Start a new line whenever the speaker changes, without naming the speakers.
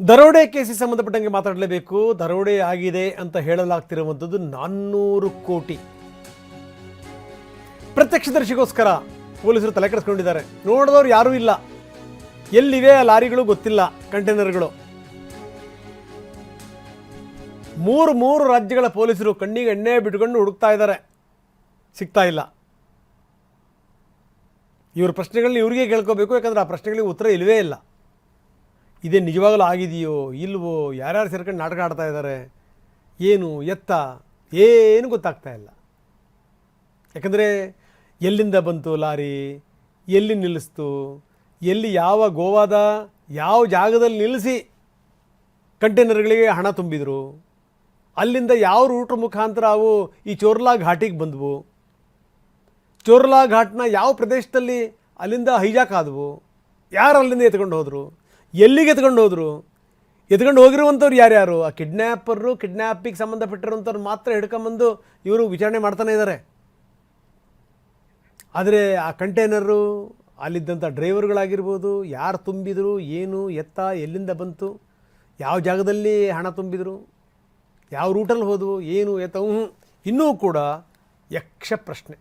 ದರೋಡೆ ಕೇಸಿಗೆ ಸಂಬಂಧಪಟ್ಟಂಗೆ ಮಾತಾಡಲೇಬೇಕು. ದರೋಡೆ ಆಗಿದೆ ಅಂತ ಹೇಳಲಾಗ್ತಿರುವಂಥದ್ದು 400 ಕೋಟಿ. ಪ್ರತ್ಯಕ್ಷದರ್ಶಿಗೋಸ್ಕರ ಪೊಲೀಸರು ತಲೆ ಕೆಡಿಸ್ಕೊಂಡಿದ್ದಾರೆ. ನೋಡಿದವ್ರು ಯಾರೂ ಇಲ್ಲ. ಎಲ್ಲಿವೆ ಆ ಲಾರಿಗಳು ಗೊತ್ತಿಲ್ಲ, ಕಂಟೈನರ್ಗಳು. ಮೂರು ರಾಜ್ಯಗಳ ಪೊಲೀಸರು ಕಣ್ಣಿಗೆ ಎಣ್ಣೆ ಬಿಟ್ಕೊಂಡು ಹುಡುಕ್ತಾ ಇದ್ದಾರೆ, ಸಿಗ್ತಾ ಇಲ್ಲ. ಇವ್ರ ಪ್ರಶ್ನೆಗಳನ್ನ ಇವ್ರಿಗೆ ಕೇಳ್ಕೋಬೇಕು, ಯಾಕಂದರೆ ಆ ಪ್ರಶ್ನೆಗಳಿಗೆ ಉತ್ತರ ಇಲ್ಲವೇ ಇಲ್ಲ. ಇದೇ ನಿಜವಾಗಲೂ ಆಗಿದೆಯೋ ಇಲ್ವೋ, ಯಾರ್ಯಾರು ಸೇರ್ಕೊಂಡು ನಾಟಕ ಆಡ್ತಾ ಇದ್ದಾರೆ, ಏನು ಎತ್ತ ಏನು ಗೊತ್ತಾಗ್ತಾ ಇಲ್ಲ. ಯಾಕಂದರೆ ಎಲ್ಲಿಂದ ಬಂತು ಲಾರಿ, ಎಲ್ಲಿ ನಿಲ್ಲಿಸ್ತು, ಎಲ್ಲಿ ಯಾವ ಗೋವಾದ ಯಾವ ಜಾಗದಲ್ಲಿ ನಿಲ್ಲಿಸಿ ಕಂಟೈನರ್ಗಳಿಗೆ ಹಣ ತುಂಬಿದರು, ಅಲ್ಲಿಂದ ಯಾವ ರೂಟ್ ಮುಖಾಂತರ ಅವು ಈ ಚೋರ್ಲಾ ಘಾಟಿಗೆ ಬಂದವು, ಚೋರ್ಲಾ ಘಾಟ್ನ ಯಾವ ಪ್ರದೇಶದಲ್ಲಿ ಅಲ್ಲಿಂದ ಹೈಜಾಕ್ ಆದವು, ಯಾರು ಅಲ್ಲಿಂದ ಎತ್ಕೊಂಡು ಹೋದರು, ಎಲ್ಲಿಗೆ ಎತ್ಕೊಂಡು ಹೋದರು, ಎತ್ಕೊಂಡು ಹೋಗಿರುವಂಥವ್ರು ಯಾರ್ಯಾರು, ಆ ಕಿಡ್ನ್ಯಾಪರು, ಕಿಡ್ನ್ಯಾಪಿಗೆ ಸಂಬಂಧಪಟ್ಟಿರುವಂಥವ್ರು ಮಾತ್ರ ಹಿಡ್ಕೊಂಬಂದು ಇವರು ವಿಚಾರಣೆ ಮಾಡ್ತಾನೆ ಇದ್ದಾರೆ. ಆದರೆ ಆ ಕಂಟೈನರು, ಅಲ್ಲಿದ್ದಂಥ ಡ್ರೈವರ್ಗಳಾಗಿರ್ಬೋದು, ಯಾರು ತುಂಬಿದರು, ಏನು ಎತ್ತ ಎಲ್ಲಿಂದ ಬಂತು, ಯಾವ ಜಾಗದಲ್ಲಿ ಹಣ ತುಂಬಿದರು, ಯಾವ ರೂಟಲ್ಲಿ ಹೋದವು, ಏನು ಎತ್ತ, ಇನ್ನೂ ಕೂಡ ಯಕ್ಷ ಪ್ರಶ್ನೆ.